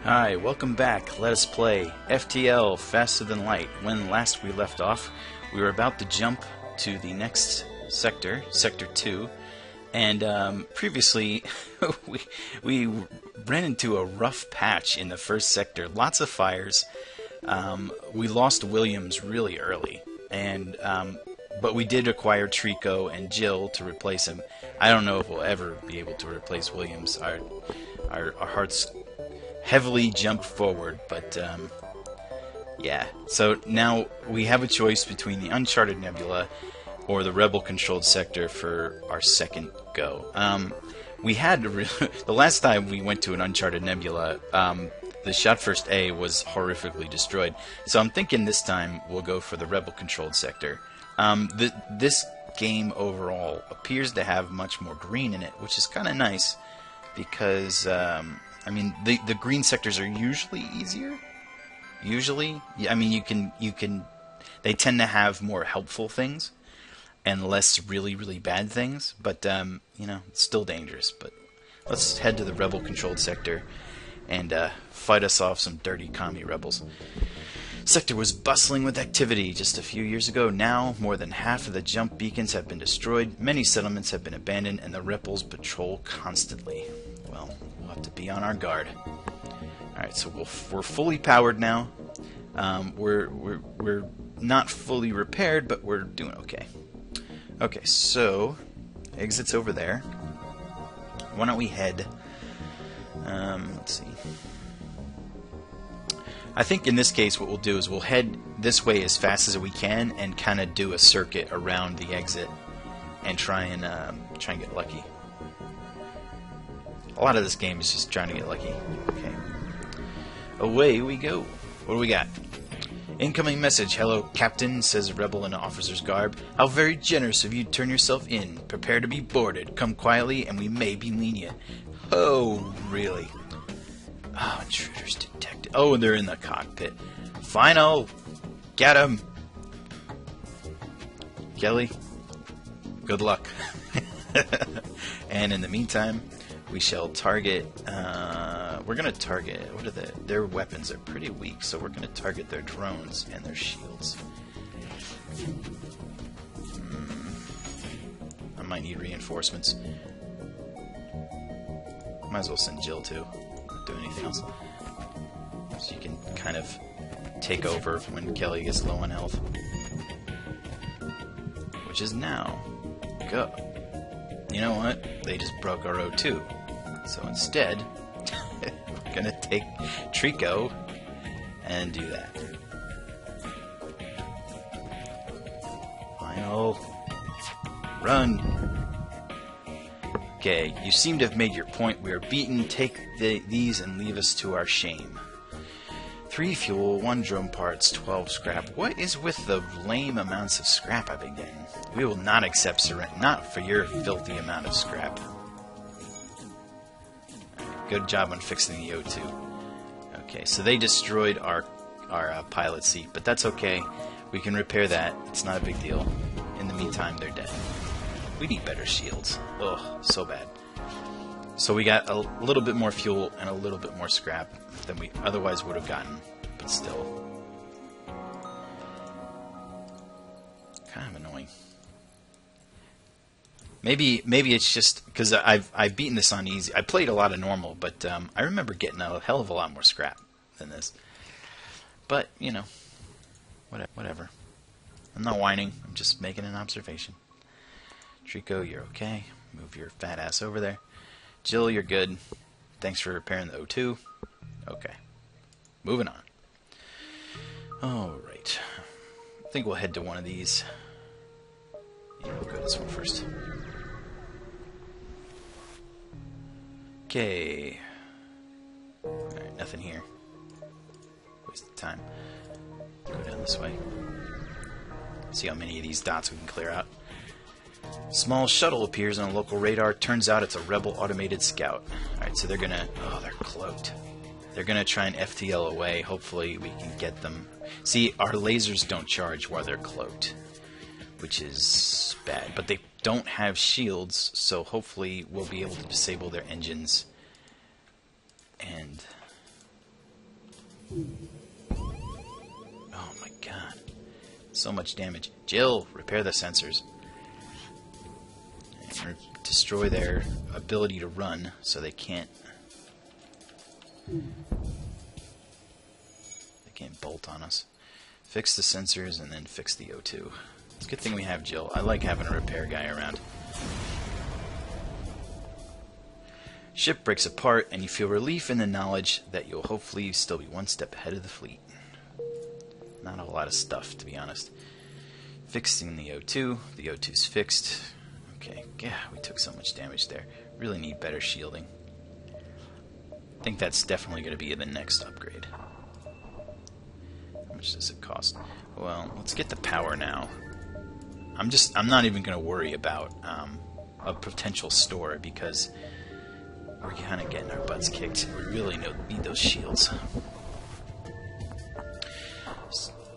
Hi, welcome back. Let us play FTL Faster Than Light. When last we left off, we were about to jump to the next sector, Sector 2, and previously we ran into a rough patch in the first sector. Lots of fires. We lost Williams really early, and but we did acquire Trico and Jill to replace him. I don't know if we'll ever be able to replace Williams. Our hearts heavily jump forward, but yeah. So now we have a choice between the Uncharted Nebula or the Rebel-controlled sector for our second go. We had the last time we went to an Uncharted Nebula, the Shot First A was horrifically destroyed. So I'm thinking this time we'll go for the Rebel-controlled sector. This game overall appears to have much more green in it, which is kind of nice because I mean, the green sectors are usually easier. Usually, I mean, you can. They tend to have more helpful things and less really bad things. But you know, it's still dangerous. But let's head to the rebel-controlled sector and fight us off some dirty commie rebels. Sector was bustling with activity just a few years ago. Now, more than half of the jump beacons have been destroyed. Many settlements have been abandoned, and the rebels patrol constantly. Well, we'll have to be on our guard. Alright, so we're fully powered now. We're not fully repaired, but we're doing okay. Okay, so exit's over there. Why don't we head? Let's see. I think in this case what we'll do is we'll head this way as fast as we can and kind of do a circuit around the exit and try and get lucky. A lot of this game is just trying to get lucky. Okay. Away we go. What do we got? Incoming message. Hello, Captain, says a rebel in an officer's garb. How very generous of you to turn yourself in. Prepare to be boarded. Come quietly and we may be lenient. Oh, really? Oh, intruders detected. Oh, they're in the cockpit. Final! Get him! Kelly, good luck. And in the meantime, we shall target, we're going to target, what are their weapons are pretty weak, so we're going to target their drones and their shields. I might need reinforcements. Might as well send Jill too. Not do anything else. So you can kind of take over when Kelly gets low on health. Which is now. Go. You know what? They just broke our O2. So instead, we're going to take Trico and do that. Final. Run. Okay, you seem to have made your point. We are beaten. Take these and leave us to our shame. 3 fuel, 1 drone parts, 12 scrap. What is with the lame amounts of scrap I've been getting? We will not accept surrender. Not for your filthy amount of scrap. Good job on fixing the O2. Okay, so they destroyed our pilot seat, but that's okay. We can repair that. It's not a big deal. In the meantime, they're dead. We need better shields. Ugh, so bad. So we got a little bit more fuel and a little bit more scrap than we otherwise would have gotten, but still. Kind of annoying. Maybe it's just because I've beaten this on easy. I played a lot of normal, but I remember getting a hell of a lot more scrap than this. But, you know, whatever. I'm not whining. I'm just making an observation. Trico, you're okay. Move your fat ass over there. Jill, you're good. Thanks for repairing the O2. Okay. Moving on. Alright. I think we'll head to one of these. Yeah, we'll go to this one first. Okay. Alright, nothing here. Waste of time. Go down this way. See how many of these dots we can clear out. Small shuttle appears on a local radar. Turns out it's a rebel automated scout. Alright, so they're gonna... Oh, they're cloaked. They're gonna try and FTL away. Hopefully we can get them... See, our lasers don't charge while they're cloaked, which is bad. But they don't have shields, so hopefully we'll be able to disable their engines and Oh my god. So much damage. Jill, repair the sensors. And destroy their ability to run so they can't bolt on us. Fix the sensors and then fix the O2. It's a good thing we have Jill. I like having a repair guy around. Ship breaks apart and you feel relief in the knowledge that you'll hopefully still be one step ahead of the fleet. Not a lot of stuff, to be honest. Fixing the O2. The O2's fixed. Okay, yeah, we took so much damage there. Really need better shielding. I think that's definitely going to be the next upgrade. How much does it cost? Well, let's get the power now. I'm not even going to worry about a potential store because we're kind of getting our butts kicked. We really need those shields.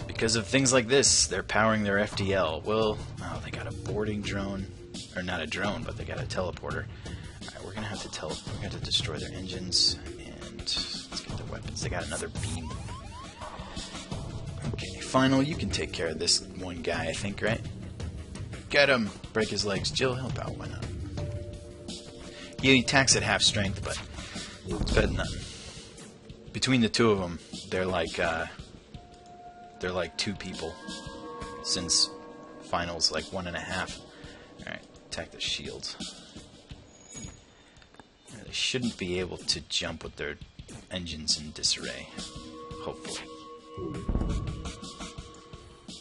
Because of things like this, they're powering their FTL. Well, oh, they got a boarding drone. Or not a drone, but they got a teleporter. Alright, we're gonna have to destroy their engines, and let's get their weapons. They got another beam. Okay, Final, you can take care of this one guy, I think, right? Get him! Break his legs. Jill, help out, why not? He attacks at half strength, but it's better than nothing. Between the two of them, they're like two people, since Final's like 1.5. Alright, attack the shields. They shouldn't be able to jump with their engines in disarray. Hopefully.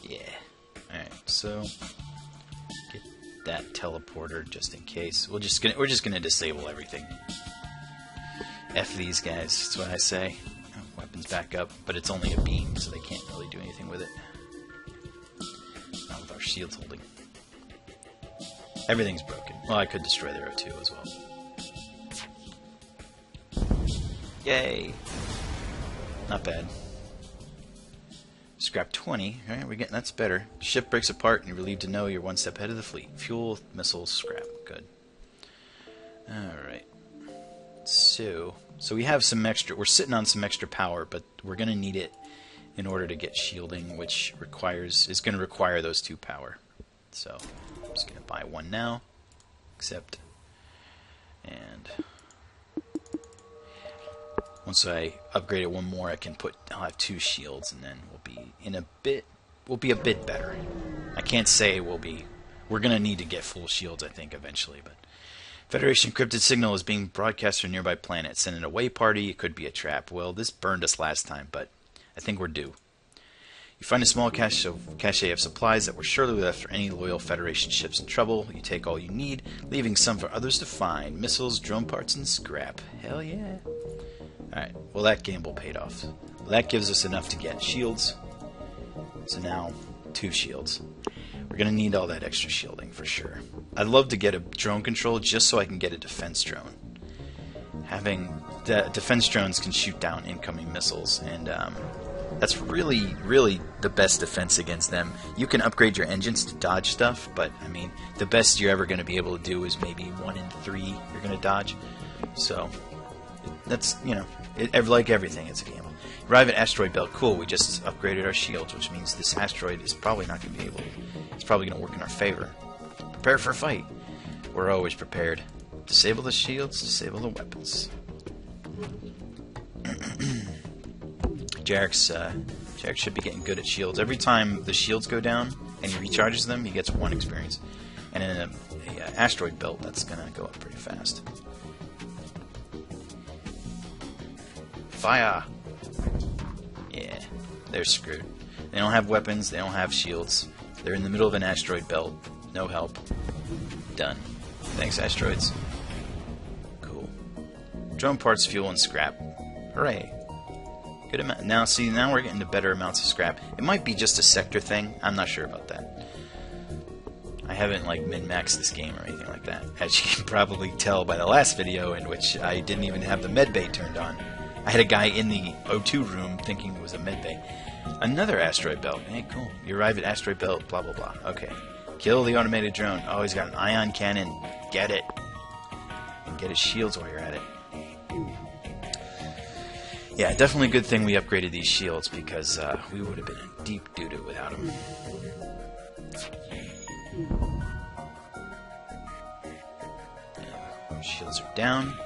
Yeah. Alright, so get that teleporter just in case. We're just gonna disable everything. F these guys, that's what I say. Oh, weapons back up, but it's only a beam, so they can't really do anything with it. Not with our shields holding. Everything's broken. Well, I could destroy their O2 as well. Yay! Not bad. Scrap 20. Alright, we're getting that's better. Ship breaks apart and you're relieved to know you're one step ahead of the fleet. Fuel, missiles, scrap. Good. Alright. So we have some extra, we're sitting on some extra power, but we're gonna need it in order to get shielding, which is gonna require those 2 power. So I'm just gonna buy one now. Accept. And once I upgrade it one more, I'll have 2 shields, and then we'll be a bit better. I can't say we're gonna need to get full shields, I think, eventually, but Federation encrypted signal is being broadcast to a nearby planet. Send an away party, it could be a trap. Well, this burned us last time, but I think we're due. You find a small cache of supplies that were surely left for any loyal Federation ships in trouble. You take all you need, leaving some for others to find. Missiles, drone parts, and scrap. Hell yeah. Alright, well that gamble paid off. Well, that gives us enough to get shields. So now, 2 shields. We're going to need all that extra shielding for sure. I'd love to get a drone control just so I can get a defense drone. Having the defense drones can shoot down incoming missiles, and that's really, really the best defense against them. You can upgrade your engines to dodge stuff, but I mean, the best you're ever going to be able to do is maybe 1 in 3 you're going to dodge. So that's, you know, like everything, it's a gamble. Arrive at asteroid belt. Cool, we just upgraded our shields, which means this asteroid is probably not going to be able. It's probably going to work in our favor. Prepare for a fight. We're always prepared. Disable the shields. Disable the weapons. Jarek should be getting good at shields. Every time the shields go down and he recharges them, he gets 1 experience. And in a asteroid belt, that's going to go up pretty fast. Fire! Yeah, they're screwed. They don't have weapons, they don't have shields. They're in the middle of an asteroid belt. No help. Done. Thanks, asteroids. Cool. Drone parts, fuel, and scrap. Hooray. Good amount. Now we're getting to better amounts of scrap. It might be just a sector thing. I'm not sure about that. I haven't like min-maxed this game or anything like that. As you can probably tell by the last video, in which I didn't even have the medbay turned on. I had a guy in the O2 room thinking it was a medbay. Another asteroid belt. Hey, cool. You arrive at asteroid belt, blah, blah, blah. Okay. Kill the automated drone. Oh, he's got an ion cannon. Get it. And get his shields while you're at it. Yeah, definitely a good thing we upgraded these shields, because we would have been in deep doo-doo without them. Shields are down.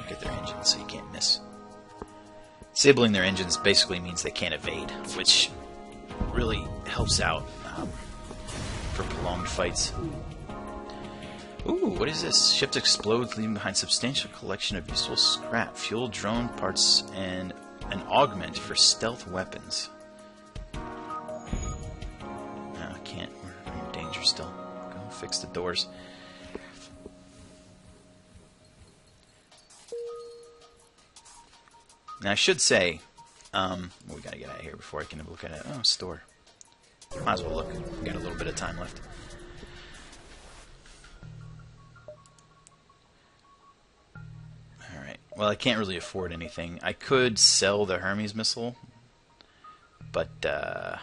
Get their engines so you can't miss. Disabling their engines basically means they can't evade, which really helps out for prolonged fights. Ooh, what is this? Ships explode, leaving behind substantial collection of useful scrap, fuel, drone parts, and an augment for stealth weapons. No, I can't. We're in danger still. Go fix the doors. Now, I should say, we gotta get out of here before I can look at it. Oh, store. Might as well look. We got a little bit of time left. Alright. Well, I can't really afford anything. I could sell the Hermes missile, but I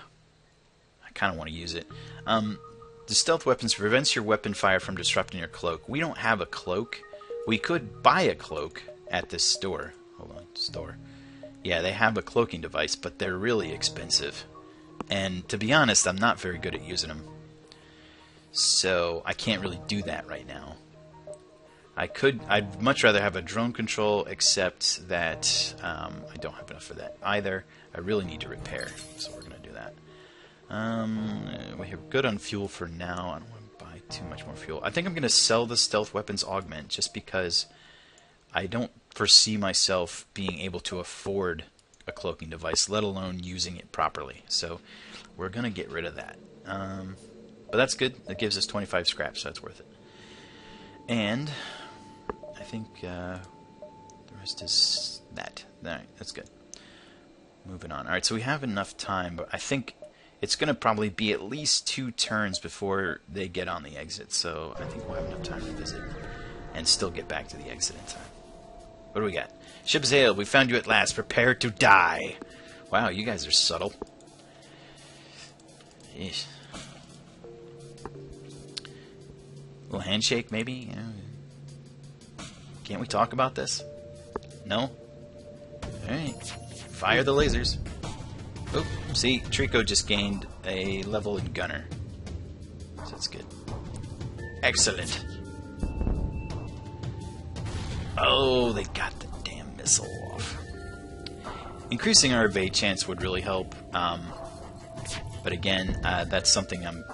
kind of want to use it. The stealth weapons prevents your weapon fire from disrupting your cloak. We don't have a cloak. We could buy a cloak at this store. Hold on, store. Yeah, they have a cloaking device, but they're really expensive. And to be honest, I'm not very good at using them. So I can't really do that right now. I'd much rather have a drone control, except that I don't have enough for that either. I really need to repair, so we're going to do that. We're good on fuel for now. I don't want to buy too much more fuel. I think I'm going to sell the stealth weapons augment, just because I don't foresee myself being able to afford a cloaking device, let alone using it properly. So we're going to get rid of that. But that's good. That gives us 25 scrap, so that's worth it. And I think the rest is that. Alright, that's good. Moving on. Alright, so we have enough time, but I think it's going to probably be at least 2 turns before they get on the exit. So I think we'll have enough time to visit and still get back to the exit in time. What do we got? Ship hailed. We found you at last. Prepare to die. Wow, you guys are subtle. Yeesh. Little handshake, maybe? You know? Can't we talk about this? No? Alright. Fire the lasers. Oh, see, Trico just gained a level in Gunner. So that's good. Excellent. Oh, they got the damn missile off. Increasing our evade chance would really help. But again, that's something I'm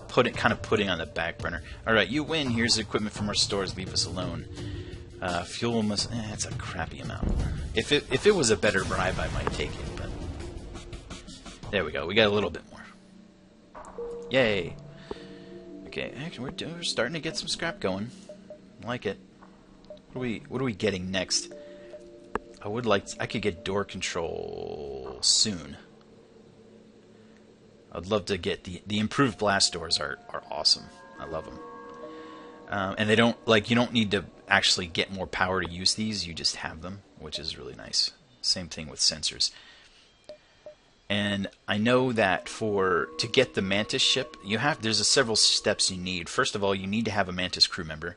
kind of putting on the back burner. Alright, you win. Here's equipment from our stores. Leave us alone. Fuel must... it's a crappy amount. If it was a better bribe, I might take it, but... There we go. We got a little bit more. Yay. Okay, actually, we're starting to get some scrap going. I like it. What are we getting next? I could get door control soon. I'd love to get the improved blast doors are awesome. I love them. And they don't, you don't need to actually get more power to use these. You just have them, which is really nice. Same thing with sensors. And I know that to get the Mantis ship, there's several steps you need. First of all, you need to have a Mantis crew member.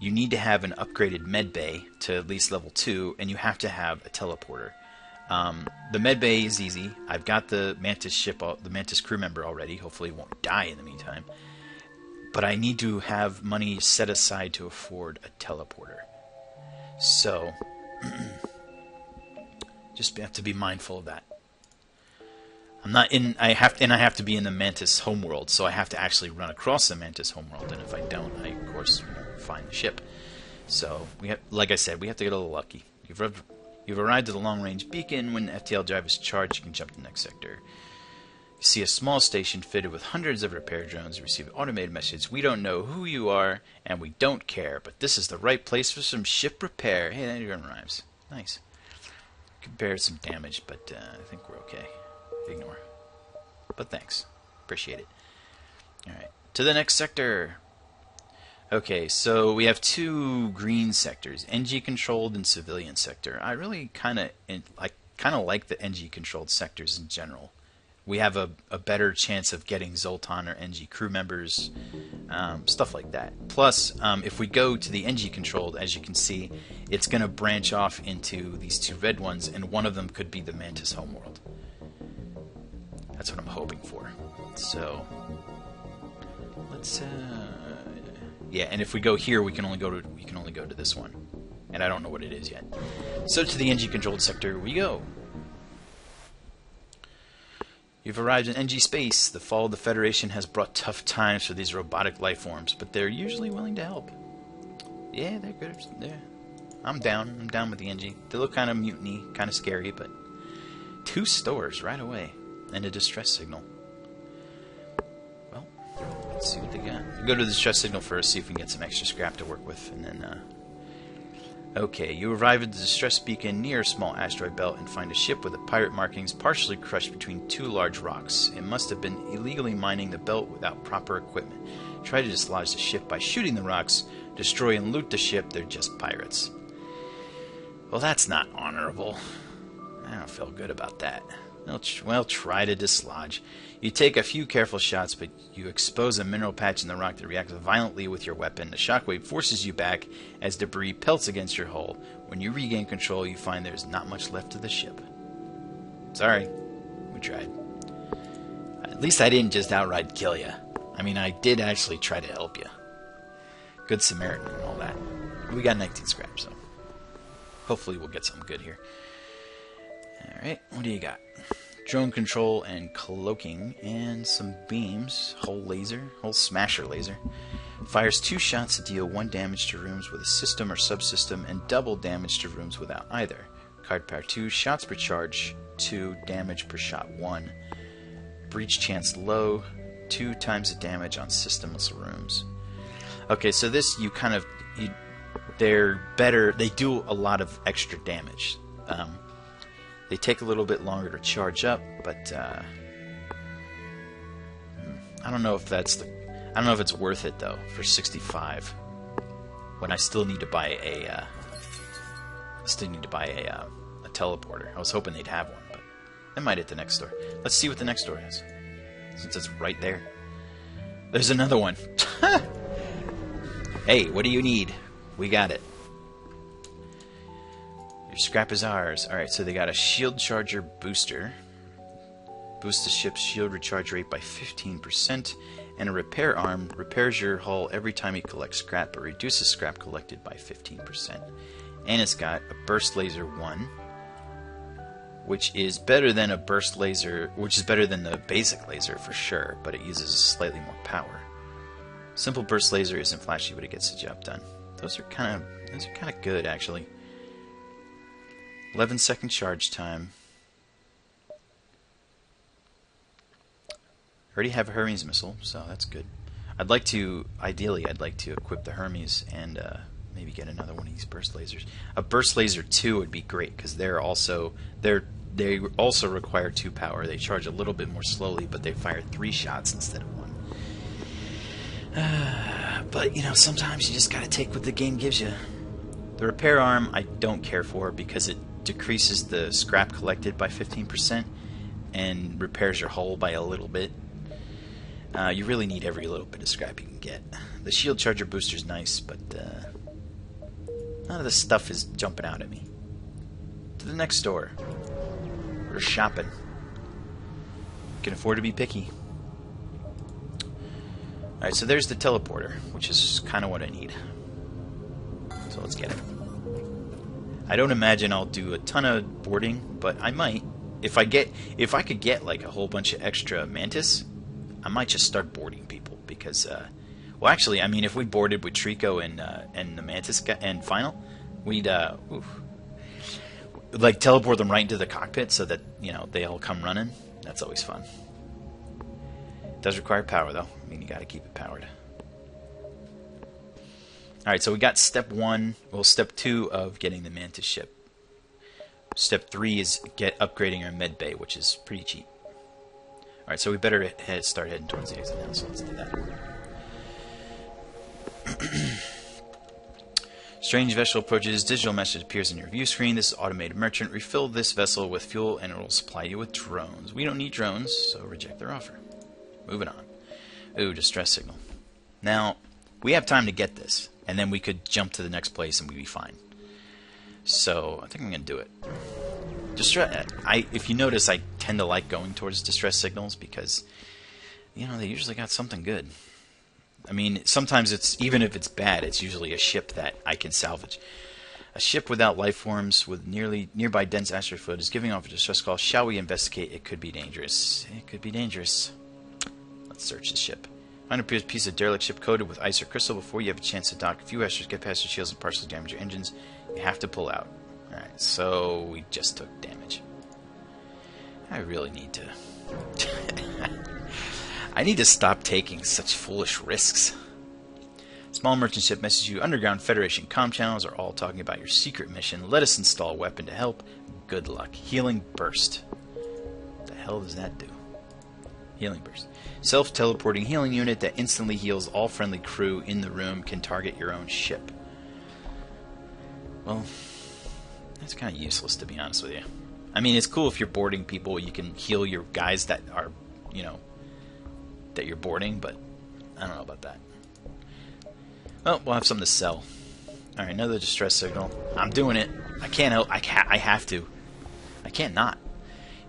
You need to have an upgraded med bay to at least level 2, and you have to have a teleporter. The med bay is easy. I've got the Mantis ship, the Mantis crew member already. Hopefully it won't die in the meantime. But I need to have money set aside to afford a teleporter. So, just have to be mindful of that. I have to be in the Mantis homeworld, so I have to actually run across the Mantis homeworld, and if I don't, I of course won't find the ship. So like I said, we have to get a little lucky. You've arrived at the long-range beacon. When the FTL drive is charged, you can jump to the next sector. You see a small station fitted with hundreds of repair drones. You receive an automated message. We don't know who you are, and we don't care, but this is the right place for some ship repair. Hey, that even rhymes. Nice. Could bear some damage, but I think we're okay. Ignore. But thanks. Appreciate it. Alright. To the next sector. Okay, so we have 2 green sectors. NG controlled and civilian sector. I really kind of like the NG controlled sectors in general. we have a better chance of getting Zoltan or NG crew members, stuff like that. Plus, if we go to the NG controlled, as you can see, it's going to branch off into these two red ones, and one of them could be the Mantis homeworld. That's what I'm hoping for. So, let's yeah, and if we go here, we can only go to this one, and I don't know what it is yet. So to the NG controlled sector we go. You've arrived in NG space. The fall of the Federation has brought tough times for these robotic life forms, but they're usually willing to help. Yeah, they're good. I'm down. I'm down with the NG. They look kind of mutiny, kind of scary, but 2 stores right away and a distress signal. Well, let's see what they got. We'll go to the distress signal first, see if we can get some extra scrap to work with, and then okay, you arrive at the distress beacon near a small asteroid belt and find a ship with the pirate markings partially crushed between 2 large rocks. It must have been illegally mining the belt without proper equipment. Try to dislodge the ship by shooting the rocks. Destroy and loot the ship. They're just pirates. Well, that's not honorable. I don't feel good about that. Well, try to dislodge. You take a few careful shots, but you expose a mineral patch in the rock that reacts violently with your weapon. The shockwave forces you back as debris pelts against your hull. When you regain control, you find there's not much left of the ship. Sorry. We tried. At least I didn't just outright kill you. I mean, I did actually try to help you. Good Samaritan and all that. We got 19 scrap, so hopefully we'll get something good here. Alright, what do you got? Drone control and cloaking, and some beams. Whole smasher laser. Fires 2 shots to deal 1 damage to rooms with a system or subsystem, and double damage to rooms without either. Card power 2, shots per charge 2, damage per shot 1. Breach chance low, 2 times the damage on systemless rooms. Okay, so this they're better. They do a lot of extra damage. They take a little bit longer to charge up, but I don't know if it's worth it though for 65. When I still need to buy a teleporter. I was hoping they'd have one, but they might at the next store. Let's see what the next store has, since it's right there. There's another one. Hey, what do you need? We got it. Your scrap is ours. Alright, so they got a shield charger booster. Boosts the ship's shield recharge rate by 15%. And a repair arm repairs your hull every time you collect scrap, but reduces scrap collected by 15%. And it's got a burst laser 1, which is better than a burst laser, which is better than the basic laser for sure, but it uses slightly more power. Simple burst laser isn't flashy, but it gets the job done. Those are kind of good actually. 11-second charge time. Already have a Hermes missile, so that's good. Ideally, I'd like to equip the Hermes and maybe get another one of these burst lasers. A burst laser 2 would be great because they also require 2 power. They charge a little bit more slowly, but they fire 3 shots instead of 1. But you know, sometimes you just gotta take what the game gives you. The repair arm I don't care for because it decreases the scrap collected by 15% and repairs your hull by a little bit. You really need every little bit of scrap you can get. The shield charger booster is nice, but none of this stuff is jumping out at me. To the next store. We're shopping. Can afford to be picky. Alright, so there's the teleporter, which is kind of what I need. So let's get it. I don't imagine I'll do a ton of boarding, but I might. If I could get like a whole bunch of extra Mantis, I might just start boarding people because, well, actually, I mean, if we boarded with Trico and the Mantis and Final, we'd like teleport them right into the cockpit so that they all come running. That's always fun. It does require power though. I mean, you got to keep it powered. Alright, so we got step 1, well, step 2 of getting the Mantis ship. Step 3 is upgrading our med bay, which is pretty cheap. Alright, so we better start heading towards the exit now, so let's do that. Strange vessel approaches. Digital message appears on your view screen. This is automated merchant. Refill this vessel with fuel and it will supply you with drones. We don't need drones, so reject their offer. Moving on. Ooh, distress signal. Now, we have time to get this, and then we could jump to the next place and we'd be fine. So, I think I'm going to do it. If you notice, I tend to like going towards distress signals because, you know, they usually got something good. I mean, sometimes it's, even if it's bad, it's usually a ship that I can salvage. A ship without life forms with nearby dense asteroid field is giving off a distress call. Shall we investigate? It could be dangerous. It could be dangerous. Let's search the ship. Find a piece of derelict ship coated with ice or crystal before you have a chance to dock. A few asteroids get past your shields and partially damage your engines. You have to pull out. Alright, so we just took damage. I really need to... I need to stop taking such foolish risks. Small merchant ship messages you. Underground Federation comm channels are all talking about your secret mission. Let us install a weapon to help. Good luck. Healing burst. What the hell does that do? Healing burst. Self-teleporting healing unit that instantly heals all friendly crew in the room. Can target your own ship. Well, that's kind of useless, to be honest with you. I mean, it's cool if you're boarding people. You can heal your guys that are, you know, that you're boarding, but I don't know about that. Well, we'll have something to sell. Alright, another distress signal. I'm doing it. I can't help. I have to. I can't not.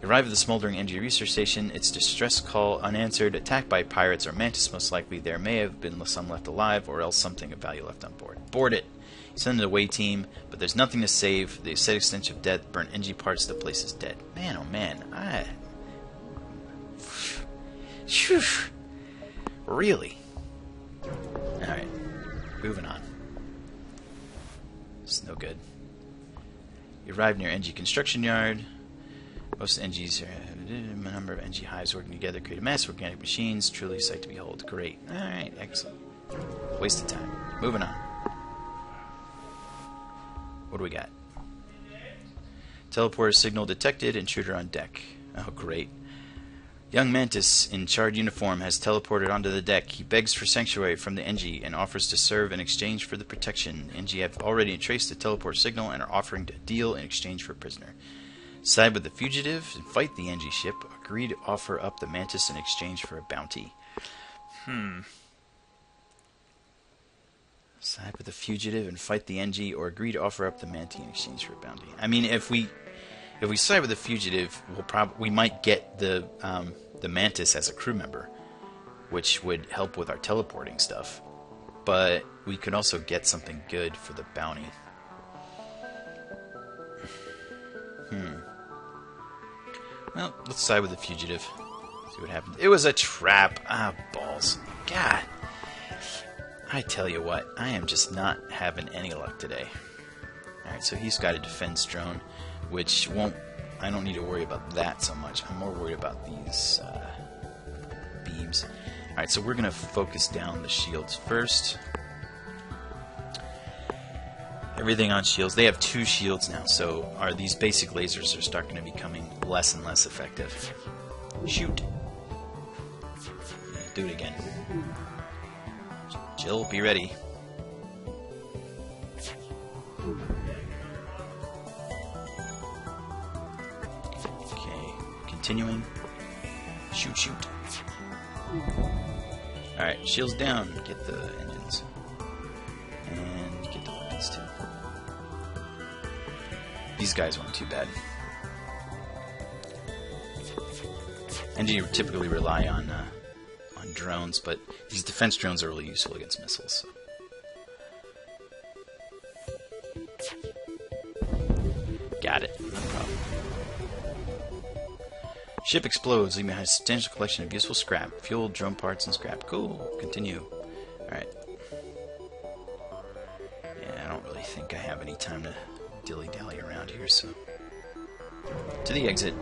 You arrive at the smoldering energy research station. It's distress call unanswered. Attacked by pirates or Mantis, most likely. There may have been some left alive, or else something of value left on board. Board it. You send an away team, but there's nothing to save. The set extent of death, burn energy parts, the place is dead. Man, oh man. Phew. Really? Alright. Moving on. It's no good. You arrive near NG construction yard. Most NGs are a number of NG hives working together, create a mass of organic machines. Truly a sight to behold. Great. Alright, excellent. Waste of time. Moving on. What do we got? Teleporter signal detected. Intruder on deck. Oh, great. Young Mantis in charred uniform has teleported onto the deck. He begs for sanctuary from the NG and offers to serve in exchange for the protection. NG have already traced the teleport signal and are offering to deal in exchange for a prisoner. Side with the fugitive and fight the NG ship. Agree to offer up the Mantis in exchange for a bounty. Side with the fugitive and fight the NG, or agree to offer up the Mantis in exchange for a bounty. I mean, if we side with the fugitive, we might get the Mantis as a crew member, which would help with our teleporting stuff. But we could also get something good for the bounty. Well, let's side with the fugitive. See what happens. It was a trap. Ah, balls. God. I tell you what, I am just not having any luck today. Alright, so he's got a defense drone, which I don't need to worry about that so much. I'm more worried about these beams. Alright, so we're going to focus down the shields first. Everything on shields. They have 2 shields now, so these basic lasers are starting to becoming less and less effective. Shoot. Do it again. Jill, be ready. Okay, continuing. Shoot, shoot. Alright, shields down. Get the engines. And get the weapons too. These guys weren't too bad. And you typically rely on drones, but these defense drones are really useful against missiles. So. Got it. No problem. Ship explodes, leaving behind a substantial collection of useful scrap. Fuel, drone parts, and scrap. Cool. Continue. Alright. Yeah, I don't really think I have any time to dilly-dally around here, so... To the exit.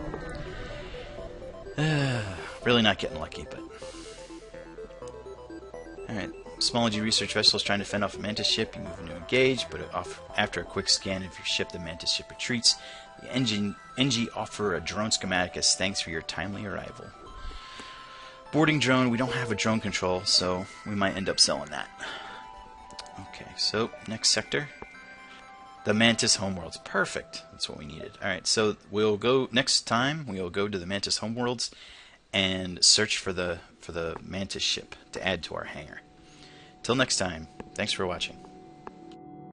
Really not getting lucky, but... Alright, small G research vessel is trying to fend off a Mantis ship. You move into engage, but after a quick scan of your ship, the Mantis ship retreats. The NG offer a drone schematic as thanks for your timely arrival. Boarding drone, we don't have a drone control, so we might end up selling that. Okay, so next sector. The Mantis homeworlds. Perfect. That's what we needed. Alright, so we'll go next time we'll go to the Mantis homeworlds and search for the Mantis ship to add to our hangar. Till next time, thanks for watching.